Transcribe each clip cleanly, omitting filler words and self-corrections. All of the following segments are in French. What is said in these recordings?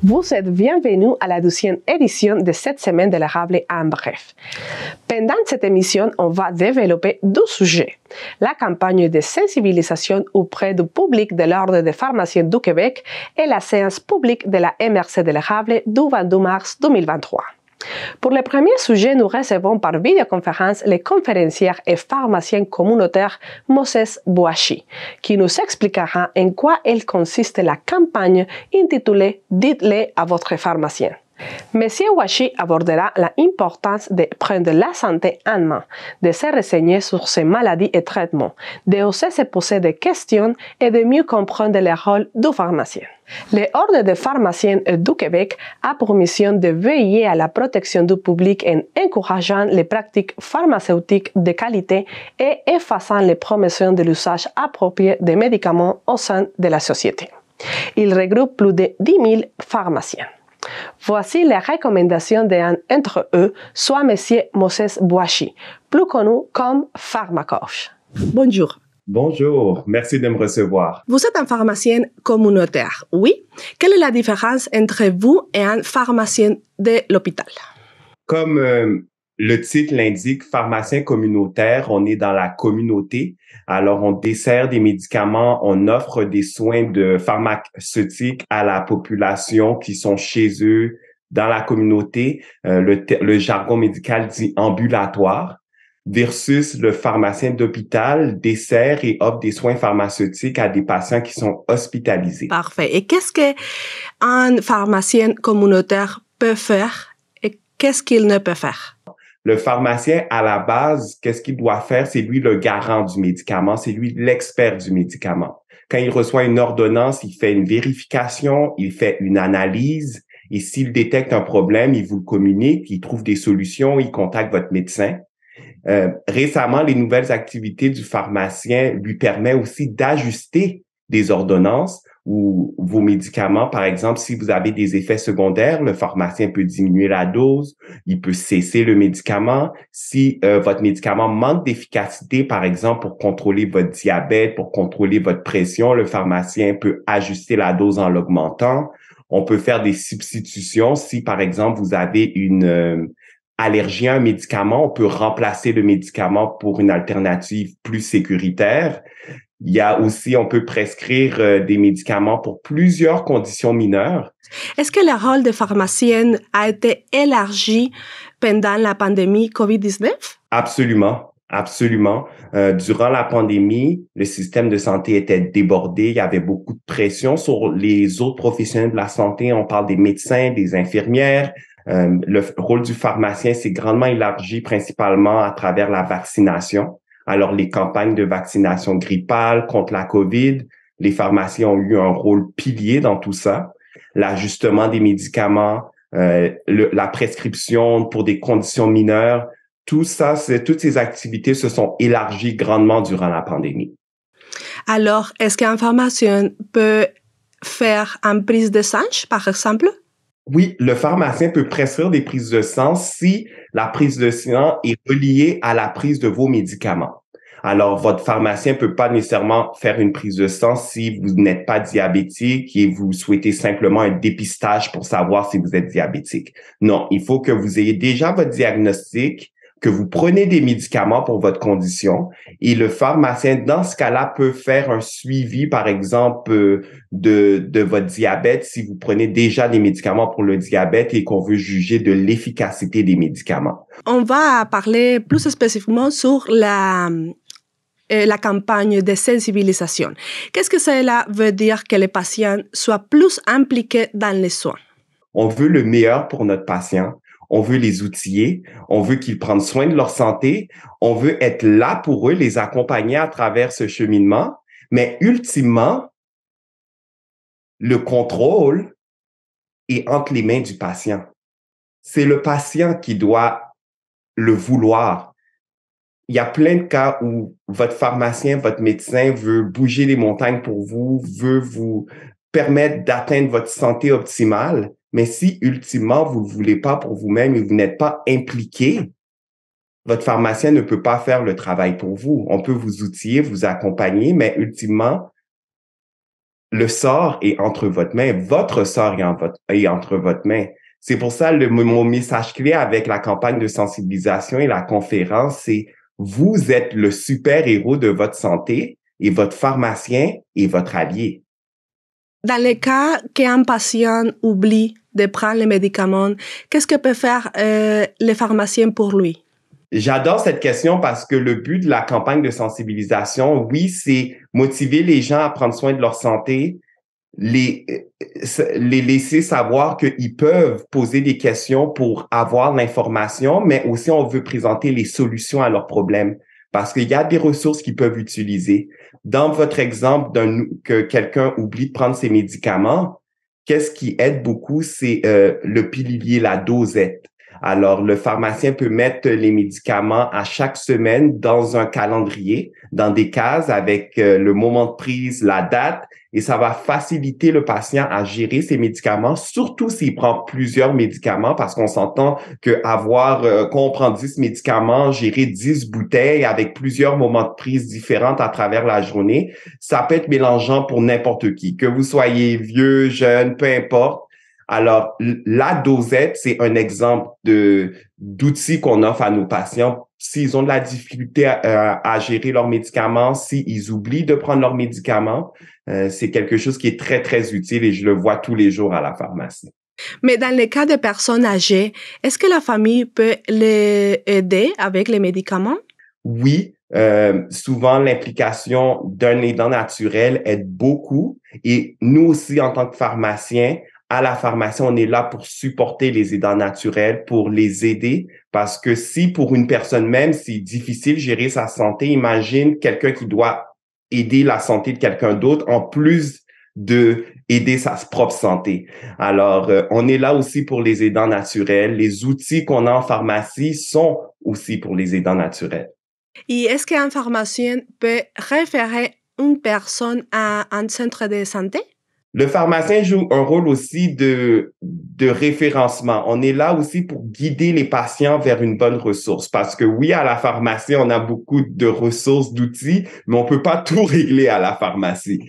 Vous êtes bienvenus à la 12e édition de cette semaine de l'érable en bref. Pendant cette émission, on va développer deux sujets. La campagne de sensibilisation auprès du public de l'Ordre des pharmaciens du Québec et la séance publique de la MRC de l'érable du 22 mars 2023. Pour le premier sujet, nous recevons par vidéoconférence les conférencières et pharmaciens communautaires Moses Boachi, qui nous expliquera en quoi elle consiste la campagne intitulée « Dites-le à votre pharmacien ». Monsieur Boachi abordera l'importance de prendre la santé en main, de se renseigner sur ses maladies et traitements, d'oser se poser des questions et de mieux comprendre le rôle du pharmacien. L'Ordre des pharmaciens du Québec a pour mission de veiller à la protection du public en encourageant les pratiques pharmaceutiques de qualité et effaçant les promotions de l'usage approprié des médicaments au sein de la société. Il regroupe plus de 10 000 pharmaciens. Voici les recommandations d'un d'entre eux, soit M. Moses Boachi, plus connu comme pharmacoach. Bonjour. Bonjour, merci de me recevoir. Vous êtes un pharmacien communautaire, oui? Quelle est la différence entre vous et un pharmacien de l'hôpital? Comme le titre l'indique, pharmacien communautaire, on est dans la communauté. Alors, on dessert des médicaments, on offre des soins de pharmaceutiques à la population qui sont chez eux, dans la communauté. Le jargon médical dit ambulatoire. Versus le pharmacien d'hôpital dessert et offre des soins pharmaceutiques à des patients qui sont hospitalisés. Parfait. Et qu'est-ce qu'un pharmacien communautaire peut faire et qu'est-ce qu'il ne peut faire? Le pharmacien, à la base, qu'est-ce qu'il doit faire? C'est lui le garant du médicament, c'est lui l'expert du médicament. Quand il reçoit une ordonnance, il fait une vérification, il fait une analyse et s'il détecte un problème, il vous le communique, il trouve des solutions, il contacte votre médecin. Récemment, les nouvelles activités du pharmacien lui permettent aussi d'ajuster des ordonnances ou vos médicaments. Par exemple, si vous avez des effets secondaires, le pharmacien peut diminuer la dose, il peut cesser le médicament. Si votre médicament manque d'efficacité, par exemple, pour contrôler votre diabète, pour contrôler votre pression, le pharmacien peut ajuster la dose en l'augmentant. On peut faire des substitutions. Si, par exemple, vous avez une allergie à un médicament, on peut remplacer le médicament pour une alternative plus sécuritaire. Il y a aussi, on peut prescrire des médicaments pour plusieurs conditions mineures. Est-ce que le rôle des pharmaciennes a été élargi pendant la pandémie COVID-19? Absolument. Absolument. Durant la pandémie, le système de santé était débordé. Il y avait beaucoup de pression sur les autres professionnels de la santé. On parle des médecins, des infirmières. Le rôle du pharmacien s'est grandement élargi principalement à travers la vaccination. Alors, les campagnes de vaccination grippale contre la COVID, les pharmaciens ont eu un rôle pilier dans tout ça. L'ajustement des médicaments, la prescription pour des conditions mineures, tout ça, toutes ces activités se sont élargies grandement durant la pandémie. Alors, est-ce qu'un pharmacien peut faire une prise de sang, par exemple? Oui, le pharmacien peut prescrire des prises de sang si la prise de sang est reliée à la prise de vos médicaments. Alors, votre pharmacien peut pas nécessairement faire une prise de sang si vous n'êtes pas diabétique et vous souhaitez simplement un dépistage pour savoir si vous êtes diabétique. Non, il faut que vous ayez déjà votre diagnostic, que vous prenez des médicaments pour votre condition et le pharmacien, dans ce cas-là, peut faire un suivi, par exemple, de votre diabète si vous prenez déjà des médicaments pour le diabète et qu'on veut juger de l'efficacité des médicaments. On va parler plus spécifiquement sur la campagne de sensibilisation. Qu'est-ce que cela veut dire que les patients soient plus impliqués dans les soins? On veut le meilleur pour notre patient. On veut les outiller, on veut qu'ils prennent soin de leur santé, on veut être là pour eux, les accompagner à travers ce cheminement, mais ultimement, le contrôle est entre les mains du patient. C'est le patient qui doit le vouloir. Il y a plein de cas où votre pharmacien, votre médecin veut bouger les montagnes pour vous, veut vous permettre d'atteindre votre santé optimale. Mais si, ultimement, vous ne le voulez pas pour vous-même et vous n'êtes pas impliqué, votre pharmacien ne peut pas faire le travail pour vous. On peut vous outiller, vous accompagner, mais ultimement, le sort est entre votre main, votre sort est entre votre main. C'est pour ça mon message clé avec la campagne de sensibilisation et la conférence, c'est vous êtes le super-héros de votre santé et votre pharmacien est votre allié. Dans le cas qu'un patient oublie de prendre les médicaments, qu'est-ce que peut faire le pharmacien pour lui? J'adore cette question parce que le but de la campagne de sensibilisation, oui, c'est motiver les gens à prendre soin de leur santé, les laisser savoir qu'ils peuvent poser des questions pour avoir l'information, mais aussi on veut présenter les solutions à leurs problèmes parce qu'il y a des ressources qu'ils peuvent utiliser. Dans votre exemple que quelqu'un oublie de prendre ses médicaments, qu'est-ce qui aide beaucoup, c'est le pilulier, la dosette. Alors, le pharmacien peut mettre les médicaments à chaque semaine dans un calendrier, dans des cases avec le moment de prise, la date, et ça va faciliter le patient à gérer ses médicaments, surtout s'il prend plusieurs médicaments, parce qu'on s'entend qu'on prend 10 médicaments, gérer 10 bouteilles avec plusieurs moments de prise différents à travers la journée, ça peut être mélangeant pour n'importe qui, que vous soyez vieux, jeune, peu importe. Alors, la dosette, c'est un exemple d'outils qu'on offre à nos patients. S'ils ont de la difficulté à gérer leurs médicaments, s'ils oublient de prendre leurs médicaments, c'est quelque chose qui est très, très utile et je le vois tous les jours à la pharmacie. Mais dans le cas de personnes âgées, est-ce que la famille peut les aider avec les médicaments? Oui, souvent l'implication d'un aidant naturel aide beaucoup et nous aussi, en tant que pharmaciens, à la pharmacie, on est là pour supporter les aidants naturels, pour les aider, parce que si pour une personne même, c'est difficile de gérer sa santé, imagine quelqu'un qui doit aider la santé de quelqu'un d'autre, en plus de aider sa propre santé. Alors, on est là aussi pour les aidants naturels. Les outils qu'on a en pharmacie sont aussi pour les aidants naturels. Et est-ce qu'un pharmacien peut référer une personne à un centre de santé? Le pharmacien joue un rôle aussi de référencement. On est là aussi pour guider les patients vers une bonne ressource. Parce que oui, à la pharmacie, on a beaucoup de ressources, d'outils, mais on peut pas tout régler à la pharmacie.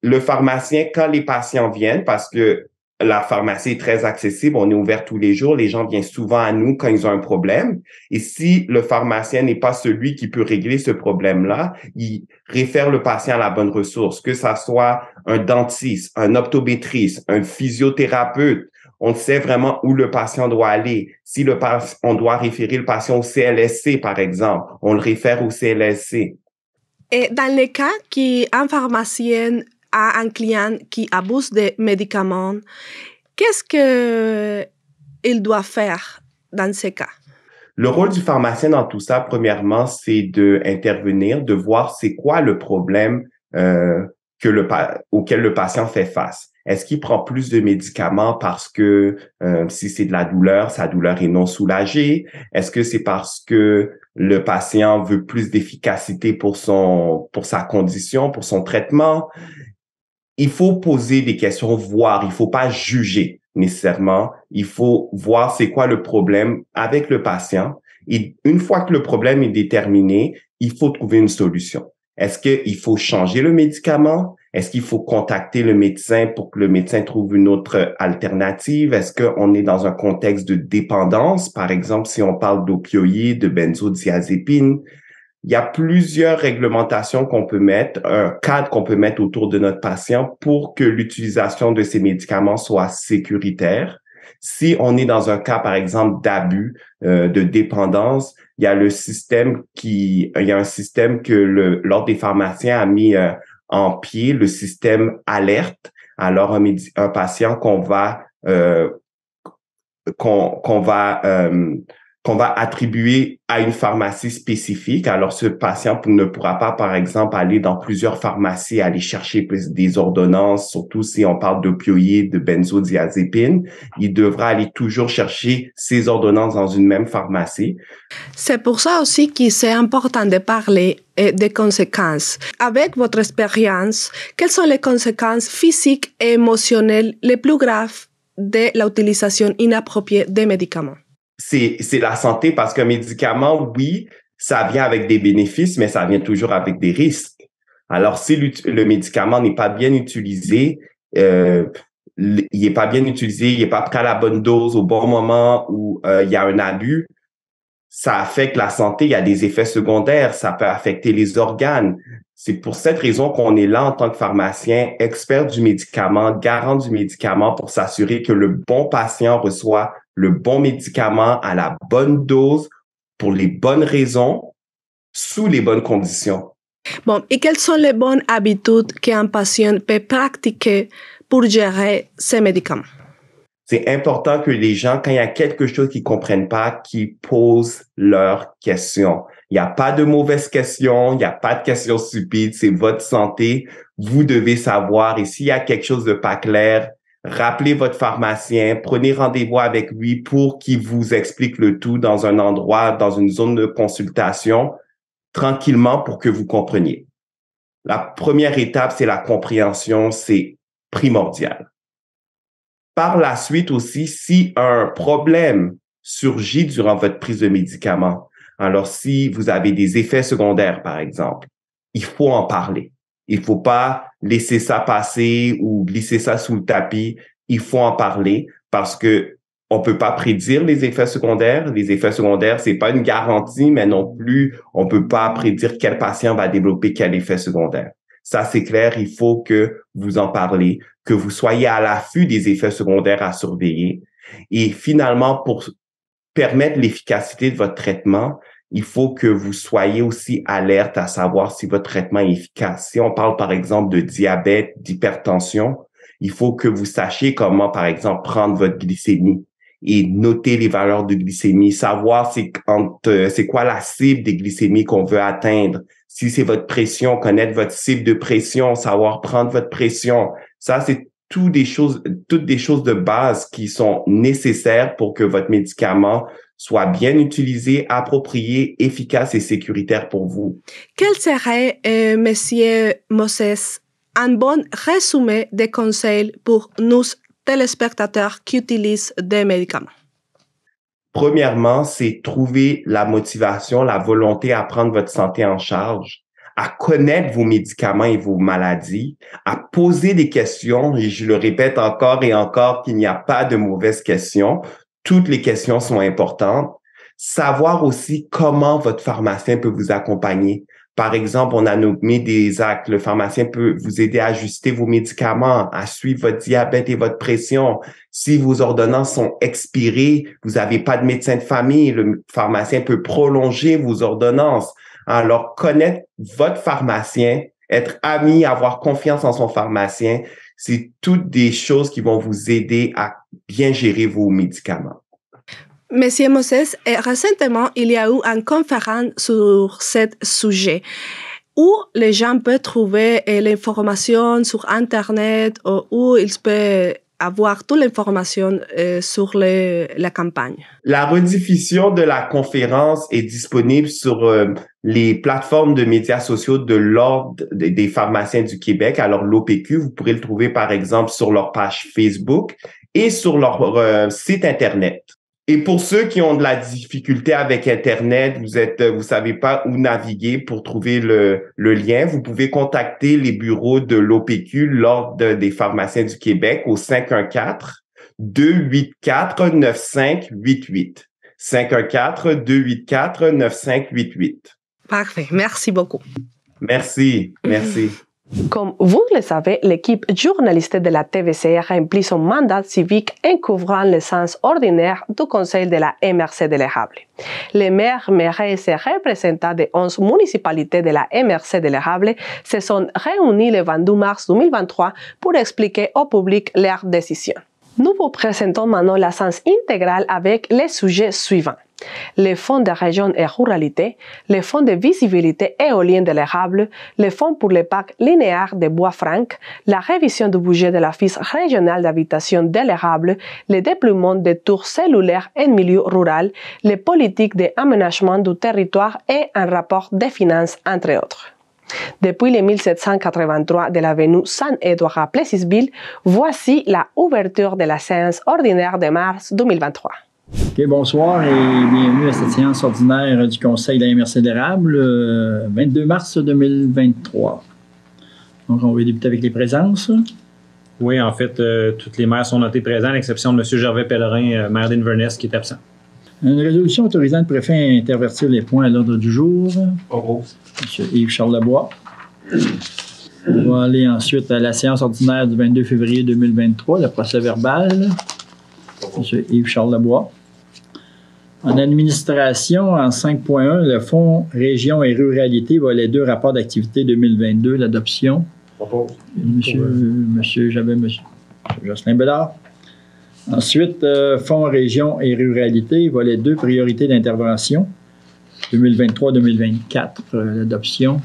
Le pharmacien, quand les patients viennent, parce que la pharmacie est très accessible, on est ouvert tous les jours, les gens viennent souvent à nous quand ils ont un problème. Et si le pharmacien n'est pas celui qui peut régler ce problème-là, il réfère le patient à la bonne ressource, que ça soit un dentiste, un optométriste, un physiothérapeute. On sait vraiment où le patient doit aller. Si on doit référer le patient au CLSC, par exemple, on le réfère au CLSC. Et dans le cas qu'un pharmacien a un client qui abuse des médicaments, qu'est-ce qu'il doit faire dans ces cas? Le rôle du pharmacien dans tout ça, premièrement, c'est d'intervenir, de voir c'est quoi le problème auquel le patient fait face. Est-ce qu'il prend plus de médicaments parce que si c'est de la douleur, sa douleur est non soulagée? Est-ce que c'est parce que le patient veut plus d'efficacité pour sa condition, pour son traitement? Il faut poser des questions, voir, il faut pas juger nécessairement. Il faut voir c'est quoi le problème avec le patient. Et une fois que le problème est déterminé, il faut trouver une solution. Est-ce qu'il faut changer le médicament? Est-ce qu'il faut contacter le médecin pour que le médecin trouve une autre alternative? Est-ce qu'on est dans un contexte de dépendance? Par exemple, si on parle d'opioïdes, de benzodiazépines, il y a plusieurs réglementations qu'on peut mettre, un cadre qu'on peut mettre autour de notre patient pour que l'utilisation de ces médicaments soit sécuritaire. Si on est dans un cas, par exemple, d'abus, de dépendance, il y a un système que l'Ordre des pharmaciens a mis en pied, le système alerte. Alors, un patient qu'on va attribuer à une pharmacie spécifique. Alors, ce patient ne pourra pas, par exemple, aller dans plusieurs pharmacies, aller chercher des ordonnances, surtout si on parle d'opioïdes, de benzodiazépines. Il devra aller toujours chercher ses ordonnances dans une même pharmacie. C'est pour ça aussi que c'est important de parler des conséquences. Avec votre expérience, quelles sont les conséquences physiques et émotionnelles les plus graves de l'utilisation inappropriée des médicaments? C'est la santé parce qu'un médicament, oui, ça vient avec des bénéfices, mais ça vient toujours avec des risques. Alors, si le médicament n'est pas bien utilisé, il n'est pas bien utilisé, il n'est pas pris à la bonne dose au bon moment où il y a un abus, ça affecte la santé, il y a des effets secondaires, ça peut affecter les organes. C'est pour cette raison qu'on est là en tant que pharmacien, expert du médicament, garant du médicament pour s'assurer que le bon patient reçoit le bon médicament à la bonne dose pour les bonnes raisons, sous les bonnes conditions. Bon, et quelles sont les bonnes habitudes qu'un patient peut pratiquer pour gérer ses médicaments? C'est important que les gens, quand il y a quelque chose qu'ils comprennent pas, qu'ils posent leurs questions. Il n'y a pas de mauvaises questions, il n'y a pas de questions stupides, c'est votre santé. Vous devez savoir, et s'il y a quelque chose de pas clair, rappelez votre pharmacien, prenez rendez-vous avec lui pour qu'il vous explique le tout dans un endroit, dans une zone de consultation, tranquillement pour que vous compreniez. La première étape, c'est la compréhension, c'est primordial. Par la suite aussi, si un problème surgit durant votre prise de médicaments, alors si vous avez des effets secondaires, par exemple, il faut en parler. Il ne faut pas laisser ça passer ou glisser ça sous le tapis. Il faut en parler parce que on peut pas prédire les effets secondaires. Les effets secondaires, c'est pas une garantie, mais non plus, on peut pas prédire quel patient va développer quel effet secondaire. Ça, c'est clair, il faut que vous en parlez, que vous soyez à l'affût des effets secondaires à surveiller. Et finalement, pour permettre l'efficacité de votre traitement, il faut que vous soyez aussi alerte à savoir si votre traitement est efficace. Si on parle, par exemple, de diabète, d'hypertension, il faut que vous sachiez comment, par exemple, prendre votre glycémie et noter les valeurs de glycémie, savoir c'est quoi la cible des glycémies qu'on veut atteindre. Si c'est votre pression, connaître votre cible de pression, savoir prendre votre pression. Ça, c'est toutes des choses de base qui sont nécessaires pour que votre médicament soit bien utilisé, approprié, efficace et sécuritaire pour vous. Quel serait, Monsieur Moses, un bon résumé des conseils pour nos téléspectateurs qui utilisent des médicaments? Premièrement, c'est trouver la motivation, la volonté à prendre votre santé en charge, à connaître vos médicaments et vos maladies, à poser des questions, et je le répète encore et encore qu'il n'y a pas de mauvaises questions. Toutes les questions sont importantes. Savoir aussi comment votre pharmacien peut vous accompagner. Par exemple, on a nommé des actes. Le pharmacien peut vous aider à ajuster vos médicaments, à suivre votre diabète et votre pression. Si vos ordonnances sont expirées, vous n'avez pas de médecin de famille, le pharmacien peut prolonger vos ordonnances. Alors, connaître votre pharmacien, être ami, avoir confiance en son pharmacien, c'est toutes des choses qui vont vous aider à bien gérer vos médicaments. Monsieur Moses, récemment, il y a eu une conférence sur ce sujet où les gens peuvent trouver l'information sur Internet où ils peuvent avoir toute l'information sur la campagne. La rediffusion de la conférence est disponible sur les plateformes de médias sociaux de l'Ordre des pharmaciens du Québec. Alors, l'OPQ, vous pourrez le trouver, par exemple, sur leur page Facebook et sur leur site Internet. Et pour ceux qui ont de la difficulté avec Internet, vous savez pas où naviguer pour trouver le lien, vous pouvez contacter les bureaux de l'OPQ, l'Ordre des pharmaciens du Québec, au 514-284-9588. 514-284-9588. Parfait. Merci beaucoup. Merci. Comme vous le savez, l'équipe journaliste de la TVC a rempli son mandat civique en couvrant le sens ordinaire du Conseil de la MRC de l'Érable. Les maires, mairesses et représentants de 11 municipalités de la MRC de l'Érable se sont réunis le 22 mars 2023 pour expliquer au public leurs décisions. Nous vous présentons maintenant la sens intégrale avec les sujets suivants. Les fonds de région et ruralité, les fonds de visibilité éolienne de l'érable, les fonds pour les parcs linéaires de Bois-Franc, la révision du budget de l'Office régional d'habitation de l'érable, le déploiement des tours cellulaires en milieu rural, les politiques d'aménagement du territoire et un rapport des finances, entre autres. Depuis le 1783 de l'avenue Saint-Édouard à Plessisville, voici la ouverture de la séance ordinaire de mars 2023. OK, bonsoir et bienvenue à cette séance ordinaire du Conseil de la MRC d'Érable, 22 mars 2023. Donc, on va débuter avec les présences. Oui, en fait, toutes les maires sont notées présentes, à l'exception de M. Gervais Pellerin, maire d'Inverness, qui est absent. Une résolution autorisant le préfet à intervertir les points à l'ordre du jour. Propose. M. Yves Charlebois. On va aller ensuite à la séance ordinaire du 22 février 2023, le procès verbal. M. Yves Charlebois. En administration, en 5.1, le Fonds Région et Ruralité, volet 2, rapport d'activité 2022, l'adoption. Propose. J'avais M. Jocelyn Bédard. Ensuite, Fonds Région et Ruralité, volet 2, priorité d'intervention 2023-2024, l'adoption.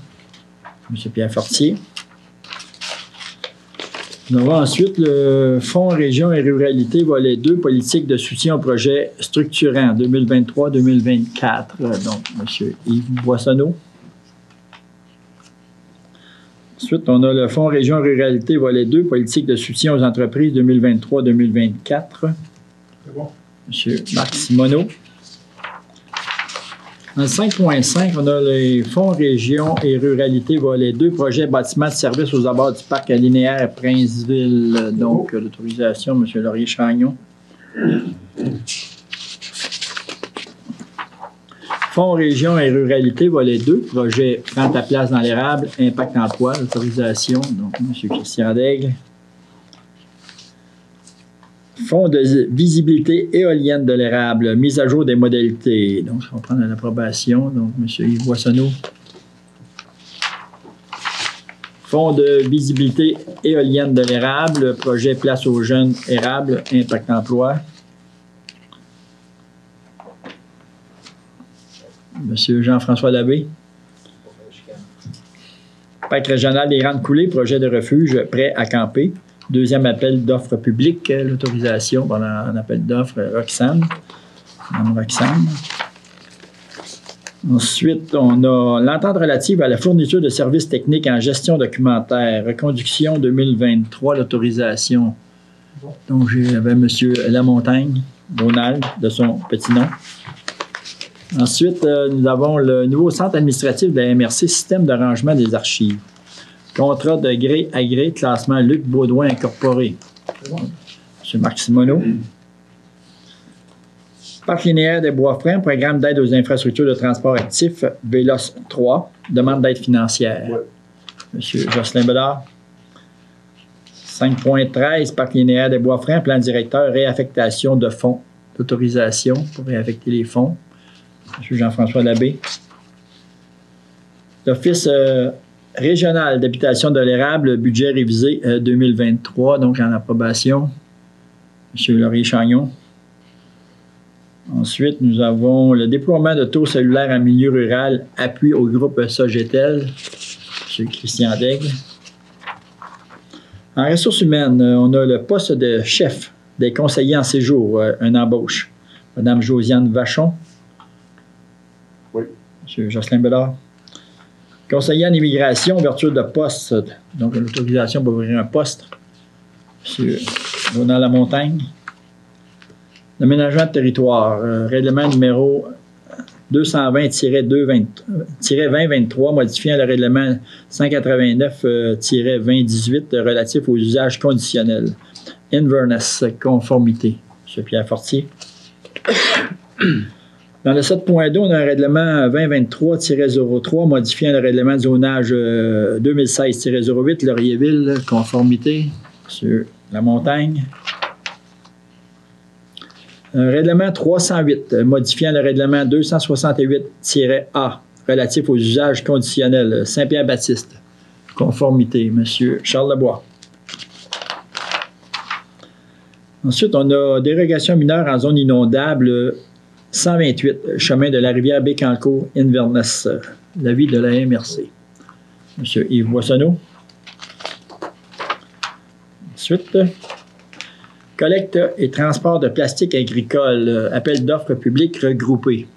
M. Pierre Fortier. Nous avons ensuite le Fonds Région et Ruralité, volet 2, politique de soutien aux projets structurants 2023-2024. Donc, M. Yves Boissonneau. Ensuite, on a le Fonds Région et Ruralité, volet 2, politique de soutien aux entreprises 2023-2024. C'est bon. M. Marc Simoneau. En 5.5, on a les Fonds Région et Ruralité, volet 2, projet bâtiment de service aux abords du parc linéaire Princeville. Donc, l'autorisation, M. Laurier-Chagnon. Fonds Région et Ruralité, volet 2, projet Prends ta place dans l'érable, impact emploi, l'autorisation, donc M. Christian Daigle. Fonds de visibilité éolienne de l'érable, mise à jour des modalités. Donc, on va prendre l'approbation. Donc, M. Yves Boissonneau. Fonds de visibilité éolienne de l'érable, projet Place aux jeunes érables, impact emploi. M. Jean-François Labbé. Parc régional des Grandes Coulées, projet de refuge prêt à camper. Deuxième appel d'offres publiques, l'autorisation pendant un appel d'offres Roxane. Mme Roxane. Ensuite, on a l'entente relative à la fourniture de services techniques en gestion documentaire, reconduction 2023, l'autorisation. Donc, j'avais M. Lamontagne, Ronald, de son petit nom. Ensuite, nous avons le nouveau centre administratif de la MRC, système de rangement des archives. Contrat de gré à gré, classement Luc Baudouin incorporé. M. Marc Simoneau. Parc linéaire des Bois-Francs, programme d'aide aux infrastructures de transport actif, VELOS 3, demande d'aide financière. M. Jocelyn Bédard. 5.13, Parc linéaire des Bois-Francs, plan directeur, réaffectation de fonds. Autorisation pour réaffecter les fonds. M. Jean-François Labbé. L'Office régional d'habitation de l'érable, budget révisé 2023, donc en approbation. M. Laurier-Chagnon. Ensuite, nous avons le déploiement de taux cellulaires en milieu rural, appui au groupe Sogetel. M. Christian Daigle. En ressources humaines, on a le poste de chef des conseillers en séjour, une embauche. Mme Josiane Vachon. Oui. M. Jocelyn Bédard. Conseiller en immigration, ouverture de poste. Donc, l'autorisation pour ouvrir un poste. M. Donald Lamontagne. L'aménagement de territoire. Règlement numéro 220-2023, modifiant le règlement 189-2018 relatif aux usages conditionnels. Inverness, conformité. M. Pierre Fortier. Dans le 7.2, on a un règlement 2023-03 modifiant le règlement de zonage 2016-08 Laurierville, conformité sur la montagne. Un règlement 308 modifiant le règlement 268-A relatif aux usages conditionnels Saint-Pierre-Baptiste, conformité, M. Charles Lebois. Ensuite, on a dérogation mineure en zone inondable 128, chemin de la rivière Bécancourt, Inverness, l'avis de la MRC. M. Yves Boissonneau. Ensuite, collecte et transport de plastique agricole, appel d'offres publiques regroupés.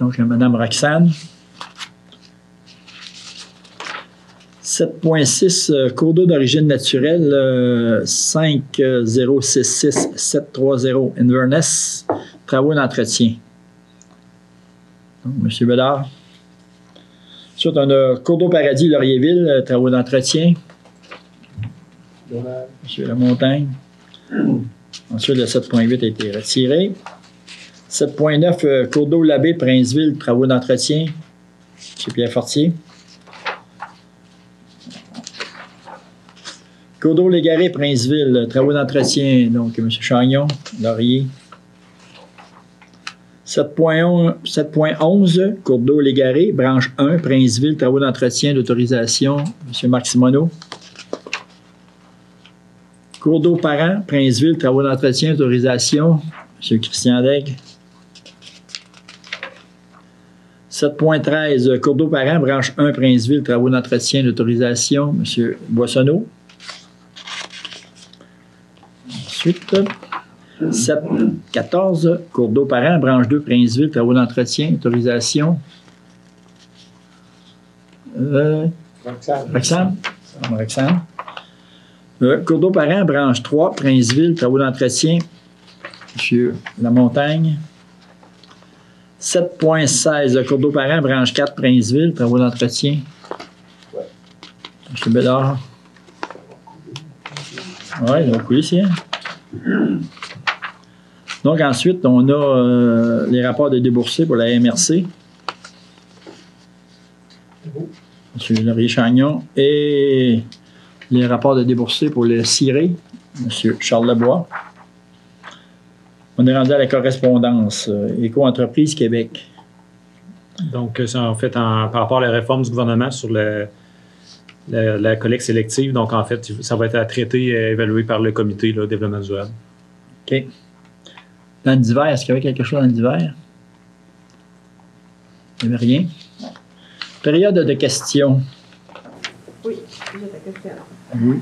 Donc, Mme Roxane. 7.6, cours d'eau d'origine naturelle, 5066-730 Inverness, travaux d'entretien. Donc, M. Bédard. Ensuite, on a Cours d'eau Paradis, Laurierville, travaux d'entretien. Monsieur Lamontagne. Ensuite, le 7.8 a été retiré. 7.9, Cours d'eau Labbé, Princeville, travaux d'entretien. Monsieur Pierre Fortier. Cours d'eau Légaré, Princeville, travaux d'entretien. Donc, M. Chagnon, Laurier. 7.11, Cours d'eau Légaré, branche 1, Princeville, travaux d'entretien, d'autorisation. M. Marc Simoneau. Cours d'eau Parent, Princeville, travaux d'entretien, d'autorisation. M. Christian Daigle. 7.13, Cours d'eau Parent, branche 1, Princeville, travaux d'entretien, d'autorisation. M. Boissonneau. Ensuite, 7.14, Cours d'eau Parent, branche 2, Princeville, travaux d'entretien, autorisation. Roxane. Cours d'eau Parent, branche 3, Princeville, travaux d'entretien. M. Lamontagne. 7.16, Cours d'eau Parent, branche 4, Princeville, travaux d'entretien. M. Bédard. Oui, donc oui, c'est. Donc ensuite, on a les rapports de déboursés pour la MRC. M. Laurier-Chagnon. Et les rapports de déboursés pour le CIRE. M. Charles Lebois. On est rendu à la correspondance. Éco-entreprise Québec. Donc, c'est en fait par rapport à la réforme du gouvernement sur la collecte sélective. Donc, en fait, ça va être à traiter et évalué par le comité de développement durable. OK. Dans le divers, est-ce qu'il y avait quelque chose dans le divers? Il n'y avait rien. Période de questions. Oui, j'ai ta question. Oui.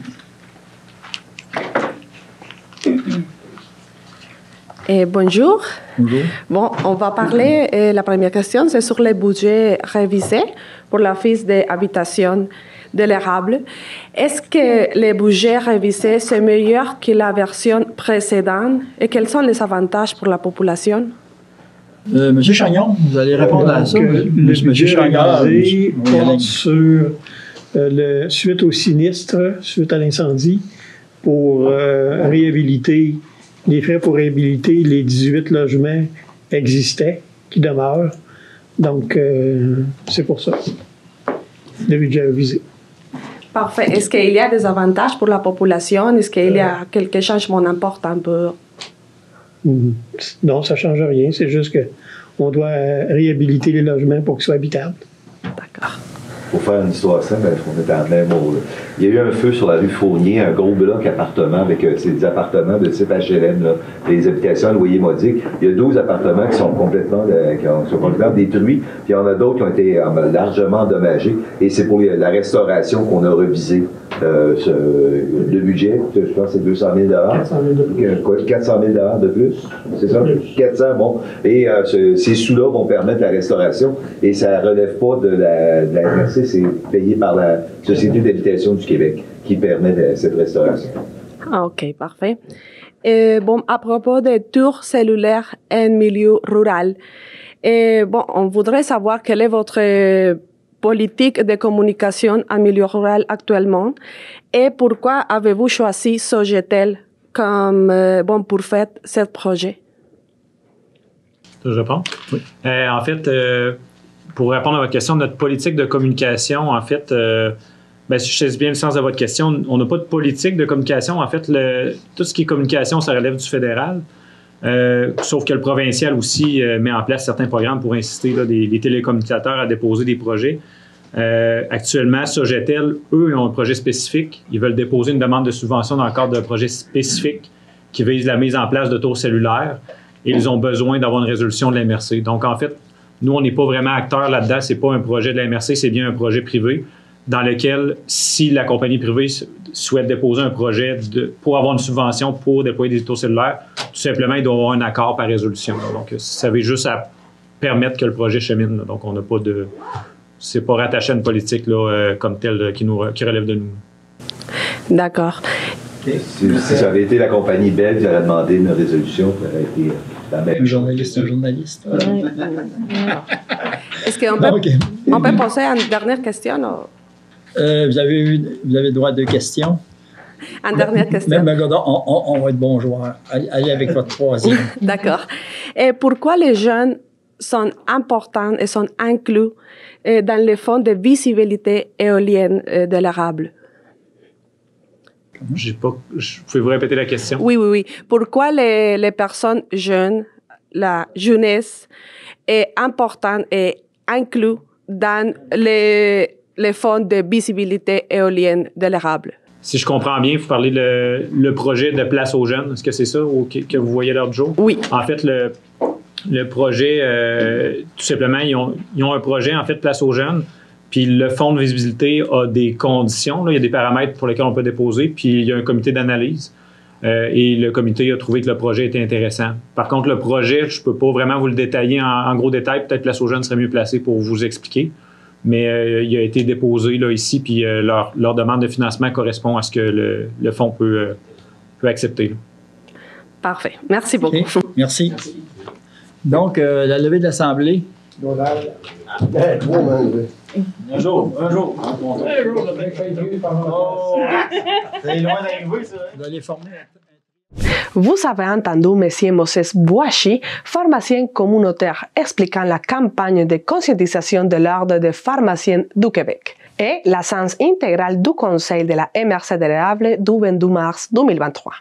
Bonjour. Bonjour. Bon, on va parler, la première question, c'est sur les budgets révisés pour l'Office des habitations de l'érable. Est-ce que les budgets révisés sont meilleurs que la version précédente et quels sont les avantages pour la population? Monsieur Chagnon, vous allez répondre à ça. Le budget révisé porte sur suite au sinistre, suite à l'incendie, pour réhabiliter, les frais pour réhabiliter les 18 logements existants qui demeurent. Donc, c'est pour ça, le budget révisé. Parfait. Est-ce qu'il y a des avantages pour la population? Est-ce qu'il y a quelques changements importants pour... Non, ça ne change rien. C'est juste qu'on doit réhabiliter les logements pour qu'ils soient habitables. D'accord. Pour faire une histoire simple, on est en même mot. Il y a eu un feu sur la rue Fournier, un gros bloc appartement avec des appartements de type HLM, là, des habitations à loyer modique. Il y a 12 appartements qui sont complètement détruits, puis il y en a d'autres qui ont été largement endommagés. Et c'est pour la restauration qu'on a revisé le budget. Je pense que c'est 200 000 400 000 de plus, c'est ça? 400, bon. Et ces sous-là vont permettre la restauration et ça ne relève pas de la MRC, c'est payé par la Société d'habitation du Québec qui permet cette restauration. Ah, OK, parfait. Bon, à propos des tours cellulaires en milieu rural, bon, on voudrait savoir quelle est votre politique de communication en milieu rural actuellement et pourquoi avez-vous choisi Sogetel comme bon pour faire ce projet? Je réponds? Oui. En fait, pour répondre à votre question, notre politique de communication, en fait, si je sais bien le sens de votre question, on n'a pas de politique de communication. En fait, tout ce qui est communication, ça relève du fédéral. Sauf que le provincial aussi met en place certains programmes pour inciter les télécommunicateurs à déposer des projets. Actuellement, Sogetel, eux, ils ont un projet spécifique. Ils veulent déposer une demande de subvention dans le cadre d'un projet spécifique qui vise la mise en place de tours cellulaires. Et ils ont besoin d'avoir une résolution de la MRC. Donc, en fait, nous, on n'est pas vraiment acteurs là-dedans. Ce n'est pas un projet de la MRC, c'est bien un projet privé dans lequel, si la compagnie privée souhaite déposer un projet pour avoir une subvention pour déployer des tours cellulaires, tout simplement, il doit avoir un accord par résolution. Donc, ça veut juste à permettre que le projet chemine. Là. Donc, on n'a pas de... C'est pas rattaché à une politique là, comme telle qui relève de nous. D'accord. Si ça avait été la compagnie belge, j'aurais demandé une résolution qui aurait été Un journaliste, un journaliste. Est-ce qu'on peut poser une dernière question? Vous avez droit à 2 questions. Une dernière question. Mais regardons, on va être bons joueurs. Allez avec votre 3e. D'accord. Et pourquoi les jeunes sont importants et sont inclus dans les fonds de visibilité éolienne de l'érable? Pouvez-vous répéter la question? Oui. Pourquoi les personnes jeunes, la jeunesse, est importante et inclus dans les fonds de visibilité éolienne de l'érable? Si je comprends bien, vous parlez le projet de Place aux jeunes. Est-ce que c'est ça que vous voyez à l'heure du jour? Oui. En fait, le projet, tout simplement, ils ont un projet, en fait, Place aux jeunes. Puis le fonds de visibilité a des conditions. Là. Il y a des paramètres pour lesquels on peut déposer. Puis il y a un comité d'analyse. Et le comité a trouvé que le projet était intéressant. Par contre, le projet, je ne peux pas vraiment vous le détailler en gros détail. Peut-être Place aux jeunes serait mieux placé pour vous expliquer. Mais il a été déposé là, ici, puis leur demande de financement correspond à ce que le fonds peut accepter. Là. Parfait. Merci beaucoup. Okay. Merci. Donc, la levée de l'Assemblée. Un jour. Vous allez former. Vous avez entendu M. Moses Bouachi, pharmacien communautaire, expliquant la campagne de conscientisation de l'Ordre des pharmaciens du Québec et la séance intégrale du Conseil de la MRC de l'érable du 22 mars 2023.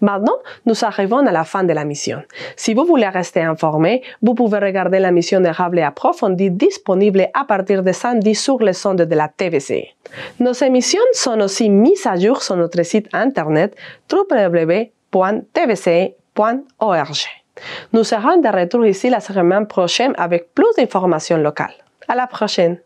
Maintenant, nous arrivons à la fin de la mission. Si vous voulez rester informé, vous pouvez regarder la mission d'érable approfondie disponible à partir de samedi sur les ondes de la TVC. Nos émissions sont aussi mises à jour sur notre site internet www.tvc.org. Nous serons de retour ici la semaine prochaine avec plus d'informations locales. À la prochaine!